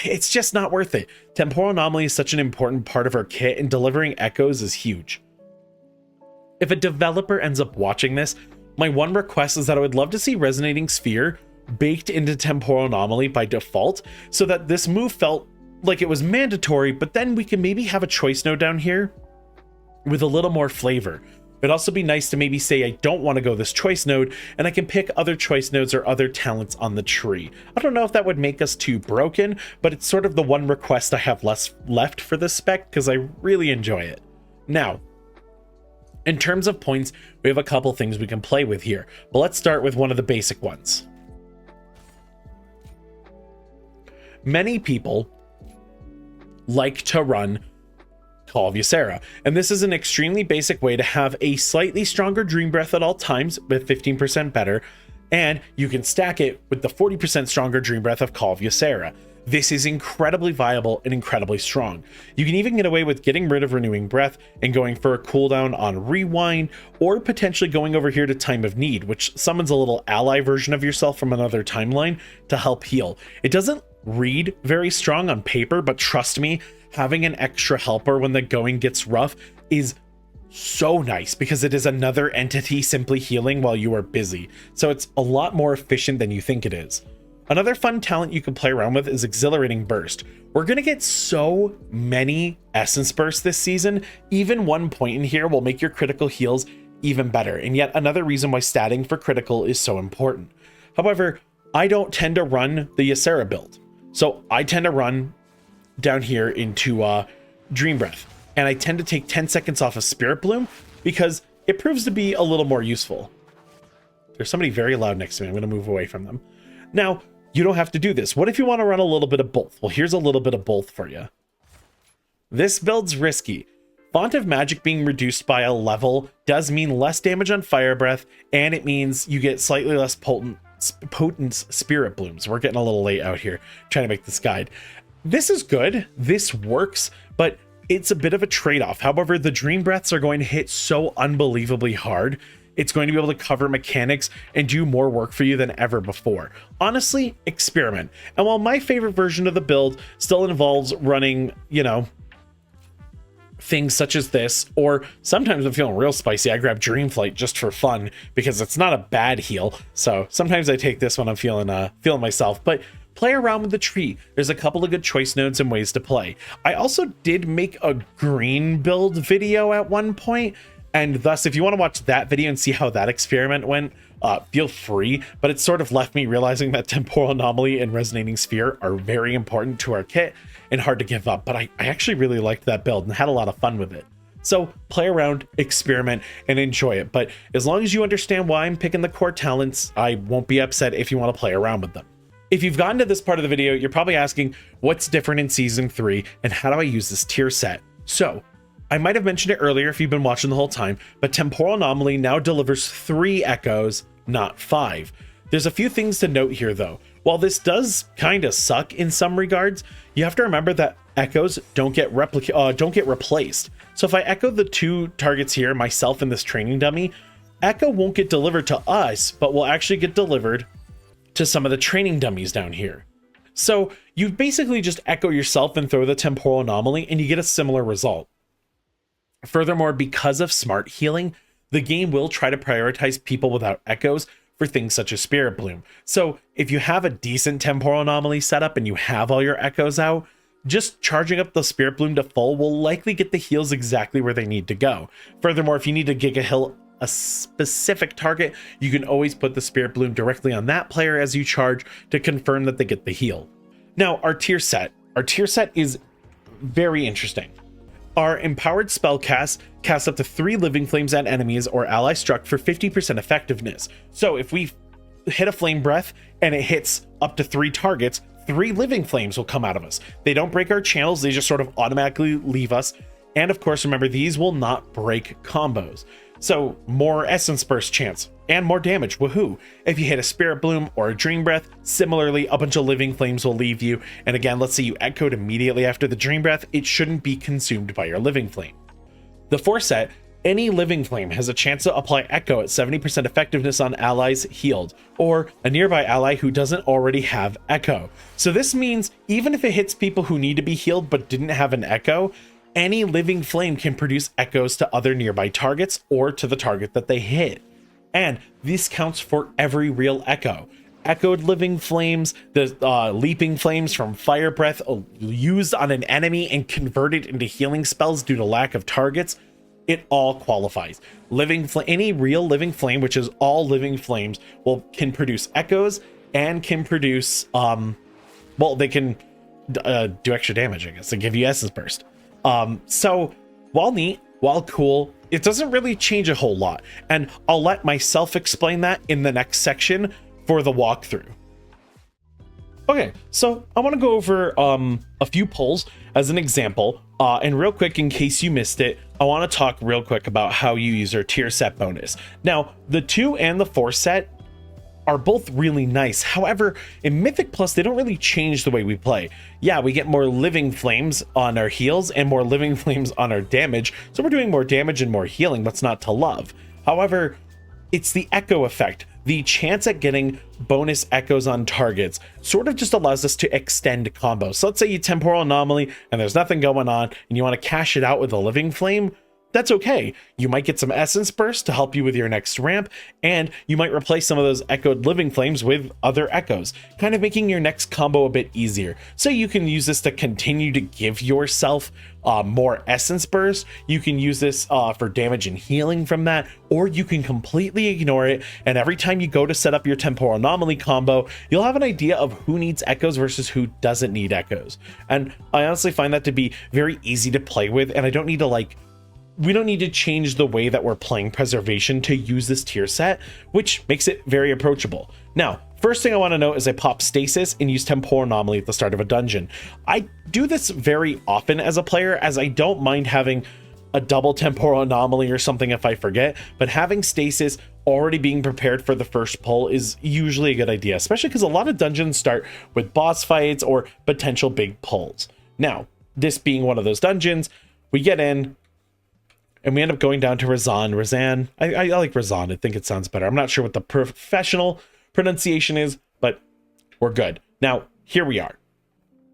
it's just not worth it. Temporal Anomaly is such an important part of our kit, and delivering echoes is huge. If a developer ends up watching this, my one request is that I would love to see Resonating Sphere baked into Temporal Anomaly by default, so that this move felt like it was mandatory, but then we can maybe have a choice node down here with a little more flavor. It'd also be nice to maybe say I don't want to go this choice node, and I can pick other choice nodes or other talents on the tree. I don't know if that would make us too broken, but it's sort of the one request I have left for this spec, because I really enjoy it. Now, in terms of points, we have a couple things we can play with here, but let's start with one of the basic ones. Many people like to run Call of Ysera, and this is an extremely basic way to have a slightly stronger Dream Breath at all times with 15% better, and you can stack it with the 40% stronger Dream Breath of Call of Ysera. This is incredibly viable and incredibly strong. You can even get away with getting rid of Renewing Breath and going for a cooldown on Rewind, or potentially going over here to Time of Need, which summons a little ally version of yourself from another timeline to help heal. It doesn't read very strong on paper, but trust me, having an extra helper when the going gets rough is so nice, because it is another entity simply healing while you are busy. So it's a lot more efficient than you think it is. Another fun talent you can play around with is Exhilarating Burst. We're going to get so many Essence Bursts this season. Even 1 point in here will make your critical heals even better, and yet another reason why statting for critical is so important. However, I don't tend to run the Ysera build, so I tend to run down here into Dream Breath, and I tend to take 10 seconds off of Spirit Bloom because it proves to be a little more useful. There's somebody very loud next to me. I'm going to move away from them. Now, you don't have to do this. What if you want to run a little bit of both? Well, here's a little bit of both for you. This build's risky. Font of Magic being reduced by a level does mean less damage on Fire Breath, and it means you get slightly less potent Spirit Blooms. We're getting a little late out here trying to make this guide. This is good. This works, but it's a bit of a trade-off. However, the Dream Breaths are going to hit so unbelievably hard. It's going to be able to cover mechanics and do more work for you than ever before. Honestly, experiment. And while my favorite version of the build still involves running, you know, things such as this, or sometimes I'm feeling real spicy, I grab Dreamflight just for fun because it's not a bad heal. So sometimes I take this when I'm feeling myself, but play around with the tree. There's a couple of good choice nodes and ways to play. I also did make a green build video at one point, and thus if you want to watch that video and see how that experiment went, feel free, but it sort of left me realizing that Temporal Anomaly and Resonating Sphere are very important to our kit and hard to give up, but I actually really liked that build and had a lot of fun with it. So play around, experiment, and enjoy it, but as long as you understand why I'm picking the core talents, I won't be upset if you want to play around with them. If you've gotten to this part of the video, you're probably asking what's different in season 3 and how do I use this tier set? So I might have mentioned it earlier if you've been watching the whole time, but Temporal Anomaly now delivers 3 echoes, not 5. There's a few things to note here though. While this does kind of suck in some regards, you have to remember that echoes don't get replaced. So if I echo the 2 targets here, myself and this training dummy, Echo won't get delivered to us, but will actually get delivered to some of the training dummies down here. So you basically just echo yourself and throw the temporal anomaly and you get a similar result. Furthermore, because of smart healing, the game will try to prioritize people without echoes for things such as Spirit Bloom. So if you have a decent temporal anomaly setup and you have all your echoes out, just charging up the Spirit Bloom to full will likely get the heals exactly where they need to go. Furthermore, if you need to Giga Heal a specific target, you can always put the Spirit Bloom directly on that player as you charge to confirm that they get the heal. Now, our tier set is very interesting. Our empowered spell cast up to 3 living flames at enemies or ally struck for 50% effectiveness. So if we hit a flame breath and it hits up to 3 targets, 3 living flames will come out of us. They don't break our channels, they just sort of automatically leave us. And of course, remember, these will not break combos. So more essence burst chance and more damage, woohoo. If you hit a Spirit Bloom or a Dream Breath, similarly, a bunch of living flames will leave you. And again, let's say you echoed immediately after the Dream Breath, it shouldn't be consumed by your living flame. The Force set, any living flame has a chance to apply echo at 70% effectiveness on allies healed, or a nearby ally who doesn't already have echo. So this means even if it hits people who need to be healed but didn't have an echo, any living flame can produce echoes to other nearby targets or to the target that they hit. And this counts for every real echo. Echoed living flames, the leaping flames from fire breath used on an enemy and converted into healing spells due to lack of targets, it all qualifies. Any real living flame, which is all living flames, can produce echoes and can produce they can do extra damage, I guess, and give you essence burst. So while neat, while cool, it doesn't really change a whole lot, and I'll let myself explain that in the next section for the walkthrough. Okay, so I want to go over a few pulls as an example, and real quick, in case you missed it, I want to talk real quick about how you use our tier set bonus. Now, the 2 and the 4 set are both really nice. However, in Mythic Plus, they don't really change the way we play. Yeah, we get more living flames on our heals and more living flames on our damage, so we're doing more damage and more healing. What's not to love? However, it's the echo effect. The chance at getting bonus echoes on targets sort of just allows us to extend combos. So let's say you temporal anomaly and there's nothing going on and you want to cash it out with a living flame. That's okay. You might get some essence burst to help you with your next ramp, and you might replace some of those echoed living flames with other echoes, kind of making your next combo a bit easier. So you can use this to continue to give yourself more essence burst. You can use this for damage and healing from that, or you can completely ignore it, and every time you go to set up your temporal anomaly combo, you'll have an idea of who needs echoes versus who doesn't need echoes. And I honestly find that to be very easy to play with, and I don't need to we don't need to change the way that we're playing Preservation to use this tier set, which makes it very approachable. Now, first thing I want to note is I pop Stasis and use Temporal Anomaly at the start of a dungeon. I do this very often as a player, as I don't mind having a double Temporal Anomaly or something if I forget, but having Stasis already being prepared for the first pull is usually a good idea, especially because a lot of dungeons start with boss fights or potential big pulls. Now, this being one of those dungeons, we get in, and we end up going down to Razan. I like Razan. I think it sounds better. I'm not sure what the professional pronunciation is, but we're good. Now, here we are.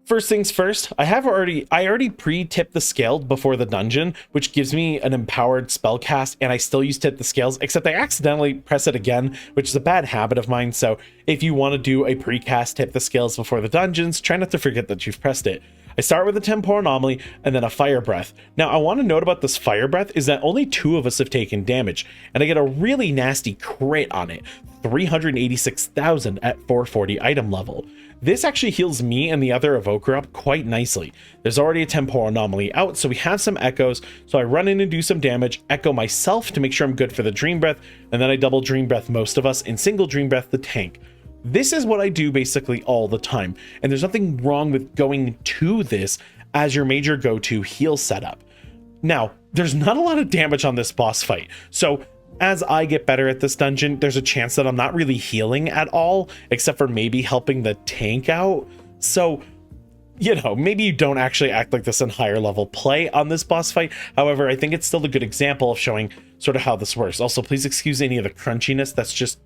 First things first, I already pre-tipped the scale before the dungeon, which gives me an empowered spell cast, and I still use tip the scales, except I accidentally press it again, which is a bad habit of mine. So if you want to do a pre-cast tip the scales before the dungeons, try not to forget that you've pressed it. I start with a Temporal Anomaly and then a Fire Breath. Now, I want to note about this Fire Breath is that only 2 of us have taken damage, and I get a really nasty crit on it, 386,000 at 440 item level. This actually heals me and the other Evoker up quite nicely. There's already a Temporal Anomaly out, so we have some echoes, so I run in and do some damage, echo myself to make sure I'm good for the Dream Breath, and then I double Dream Breath most of us, and single Dream Breath the tank. This is what I do basically all the time, and there's nothing wrong with going to this as your major go-to heal setup. Now, there's not a lot of damage on this boss fight, so as I get better at this dungeon, there's a chance that I'm not really healing at all, except for maybe helping the tank out. So you know, maybe you don't actually act like this in higher level play on this boss fight. However, I think it's still a good example of showing sort of how this works. Also, please excuse any of the crunchiness. That's just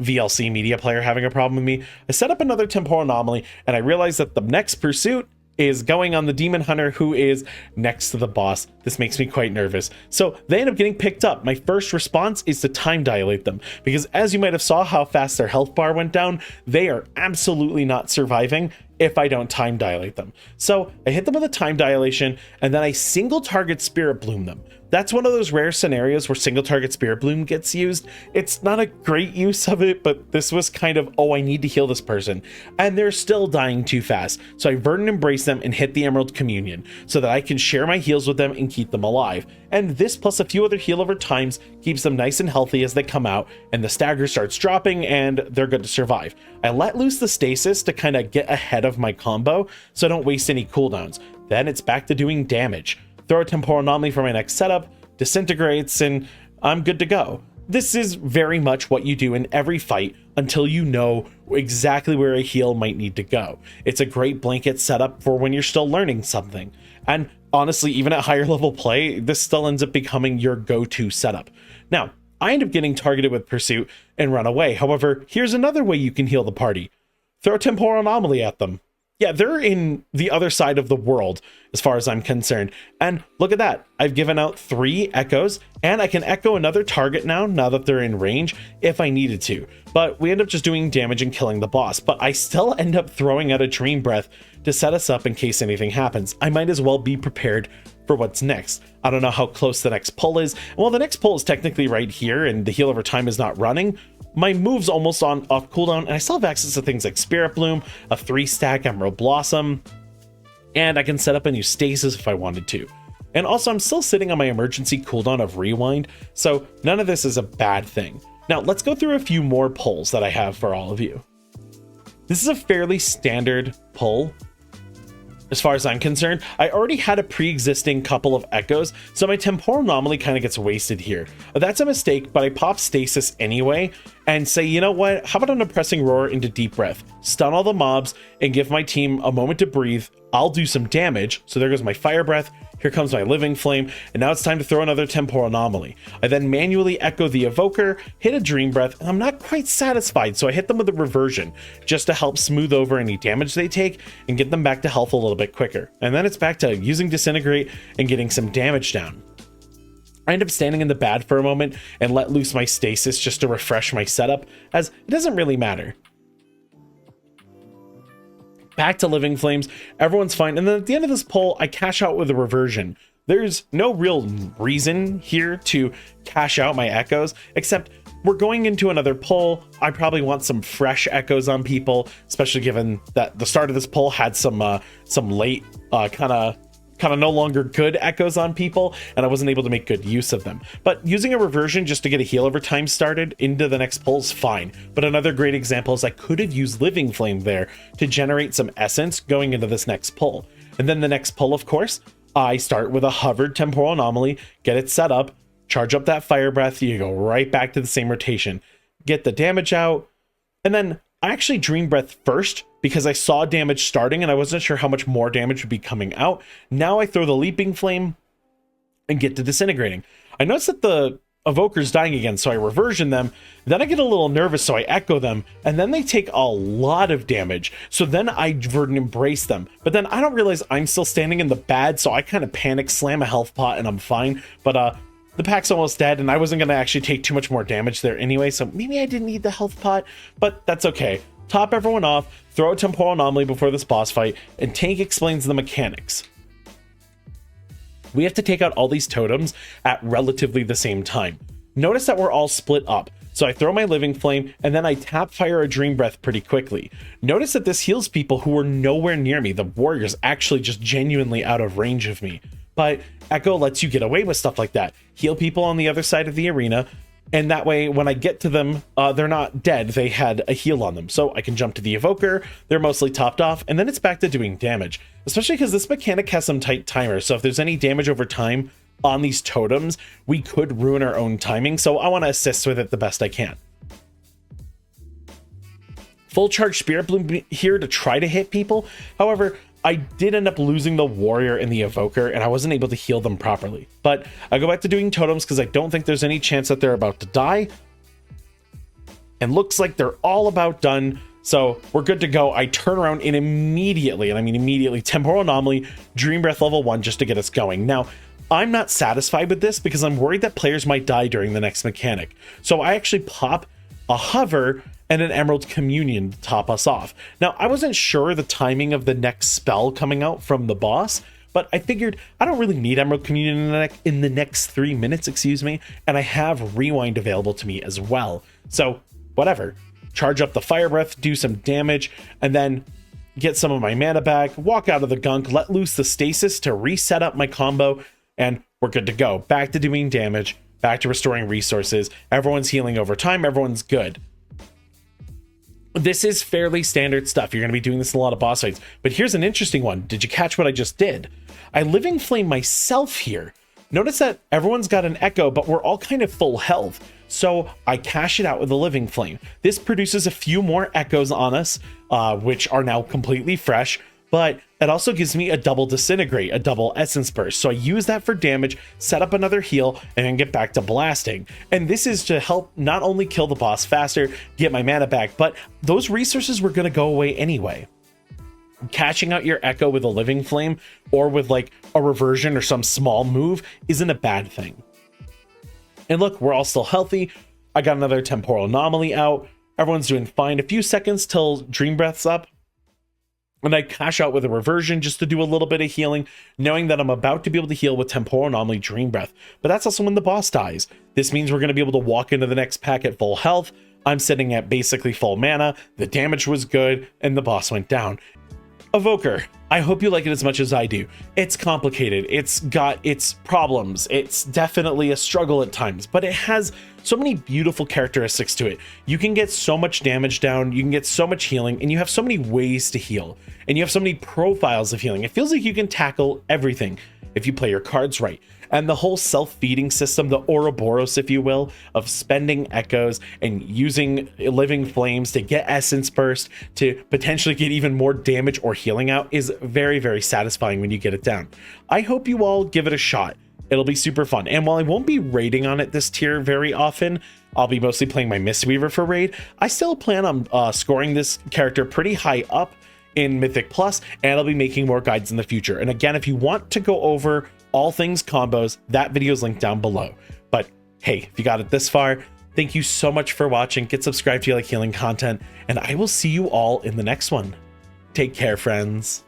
VLC media player having a problem with me. I set up another temporal anomaly, and I realized that the next pursuit is going on the demon hunter who is next to the boss. This makes me quite nervous. So they end up getting picked up. My first response is to time dilate them, because as you might have saw how fast their health bar went down, they are absolutely not surviving if I don't time dilate them. So I hit them with a time dilation, and then I single target Spirit Bloom them. That's one of those rare scenarios where single target Spirit Bloom gets used. It's not a great use of it, but this was kind of, oh, I need to heal this person, and they're still dying too fast. So I Verdant Embrace them and hit the Emerald Communion so that I can share my heals with them and keep them alive. And this plus a few other heal over times keeps them nice and healthy as they come out, and the stagger starts dropping and they're good to survive. I let loose the stasis to kind of get ahead of my combo so I don't waste any cooldowns. Then it's back to doing damage. Throw a temporal anomaly for my next setup, disintegrates, and I'm good to go. This is very much what you do in every fight until you know exactly where a heal might need to go. It's a great blanket setup for when you're still learning something. And honestly, even at higher level play, this still ends up becoming your go-to setup. Now, I end up getting targeted with Pursuit and run away. However, here's another way you can heal the party. Throw a temporal anomaly at them. Yeah, they're in the other side of the world as far as I'm concerned. And look at that. I've given out 3 echoes, and I can echo another target now that they're in range if I needed to. But we end up just doing damage and killing the boss. But I still end up throwing out a Dream Breath to set us up in case anything happens. I might as well be prepared for what's next. I don't know how close the next pull is. Well, the next pull is technically right here, and the heal over time is not running. My move's almost off cooldown, and I still have access to things like Spirit Bloom, a 3-stack Emerald Blossom, and I can set up a new stasis if I wanted to. And also, I'm still sitting on my emergency cooldown of Rewind, so none of this is a bad thing. Now, let's go through a few more pulls that I have for all of you. This is a fairly standard pull. As far as I'm concerned, I already had a pre-existing couple of echoes, so my temporal anomaly kind of gets wasted here. That's a mistake, but I pop stasis anyway and say, you know what, how about an oppressing roar into deep breath, stun all the mobs, and give my team a moment to breathe. I'll do some damage, so there goes my fire breath, here comes my living flame, and now it's time to throw another temporal anomaly. I then manually echo the evoker, hit a dream breath, and I'm not quite satisfied, so I hit them with a reversion just to help smooth over any damage they take and get them back to health a little bit quicker. And then it's back to using disintegrate and getting some damage down. I end up standing in the bad for a moment and let loose my stasis just to refresh my setup, as it doesn't really matter. Back to living flames, everyone's fine, and then at the end of this pull, I cash out with a reversion. There's no real reason here to cash out my echoes, except we're going into another pull. I probably want some fresh echoes on people, especially given that the start of this pull had some late kind of no longer good echoes on people, and I wasn't able to make good use of them. But using a reversion just to get a heal over time started into the next pull is fine. But another great example is I could have used Living Flame there to generate some essence going into this next pull. And then the next pull, of course, I start with a hovered temporal anomaly, get it set up, charge up that fire breath, you go right back to the same rotation, get the damage out, and then I actually Dream Breath first because I saw damage starting and I wasn't sure how much more damage would be coming out. Now I throw the Leaping Flame and get to disintegrating. I notice that the Evoker's dying again, so I reversion them. Then I get a little nervous, so I echo them, and then they take a lot of damage. So then I Verdant Embrace them. But then I don't realize I'm still standing in the bad, so I kind of panic slam a health pot and I'm fine. But the pack's almost dead, and I wasn't going to actually take too much more damage there anyway, so maybe I didn't need the health pot, but that's okay. Top everyone off, throw a temporal anomaly before this boss fight, and Tank explains the mechanics. We have to take out all these totems at relatively the same time. Notice that we're all split up, so I throw my Living Flame, and then I tap fire a Dream Breath pretty quickly. Notice that this heals people who are nowhere near me. The warrior's actually just genuinely out of range of me. But Echo lets you get away with stuff like that. Heal people on the other side of the arena, and that way when I get to them, they're not dead. They had a heal on them. So I can jump to the Evoker, they're mostly topped off, and then it's back to doing damage. Especially because this mechanic has some tight timers, so if there's any damage over time on these totems, we could ruin our own timing, so I want to assist with it the best I can. Full charge Spirit Bloom here to try to hit people. However, I did end up losing the warrior and the evoker, and I wasn't able to heal them properly. But I go back to doing totems because I don't think there's any chance that they're about to die. And looks like they're all about done. So we're good to go. I turn around and immediately, and I mean immediately, Temporal Anomaly, Dream Breath level 1 just to get us going. Now, I'm not satisfied with this because I'm worried that players might die during the next mechanic. So I actually pop a hover and an Emerald Communion to top us off. Now, I wasn't sure the timing of the next spell coming out from the boss, but I figured I don't really need Emerald Communion in the next 3 minutes, excuse me, and I have Rewind available to me as well. So, whatever. Charge up the Fire Breath, do some damage, and then get some of my mana back, walk out of the gunk, let loose the stasis to reset up my combo, and we're good to go. Back to doing damage, back to restoring resources. Everyone's healing over time, everyone's good. This is fairly standard stuff. You're going to be doing this in a lot of boss fights. But here's an interesting one. Did you catch what I just did? I Living Flame myself here. Notice that everyone's got an echo, but we're all kind of full health. So I cash it out with a Living Flame. This produces a few more echoes on us, which are now completely fresh. But it also gives me a double Disintegrate, a double Essence Burst. So I use that for damage, set up another heal, and then get back to blasting. And this is to help not only kill the boss faster, get my mana back, but those resources were going to go away anyway. Cashing out your Echo with a Living Flame or with like a reversion or some small move isn't a bad thing. And look, we're all still healthy. I got another Temporal Anomaly out. Everyone's doing fine. A few seconds till Dream Breath's up. And I cash out with a reversion just to do a little bit of healing, knowing that I'm about to be able to heal with Temporal Anomaly Dream Breath. But that's also when the boss dies. This means we're going to be able to walk into the next pack at full health. I'm sitting at basically full mana. The damage was good, and the boss went down. Evoker, I hope you like it as much as I do. It's complicated, it's got its problems, it's definitely a struggle at times, but it has so many beautiful characteristics to it. You can get so much damage down, you can get so much healing, and you have so many ways to heal, and you have so many profiles of healing. It feels like you can tackle everything if you play your cards right. And the whole self-feeding system, the Ouroboros, if you will, of spending echoes and using Living Flames to get Essence Burst to potentially get even more damage or healing out is very, very satisfying when you get it down. I hope you all give it a shot. It'll be super fun. And while I won't be raiding on it this tier very often, I'll be mostly playing my Mistweaver for raid. I still plan on scoring this character pretty high up in Mythic Plus, and I'll be making more guides in the future. And again, if you want to go over all things combos, that video is linked down below. But hey, if you got it this far, thank you so much for watching. Get subscribed if you like healing content, and I will see you all in the next one. Take care, friends.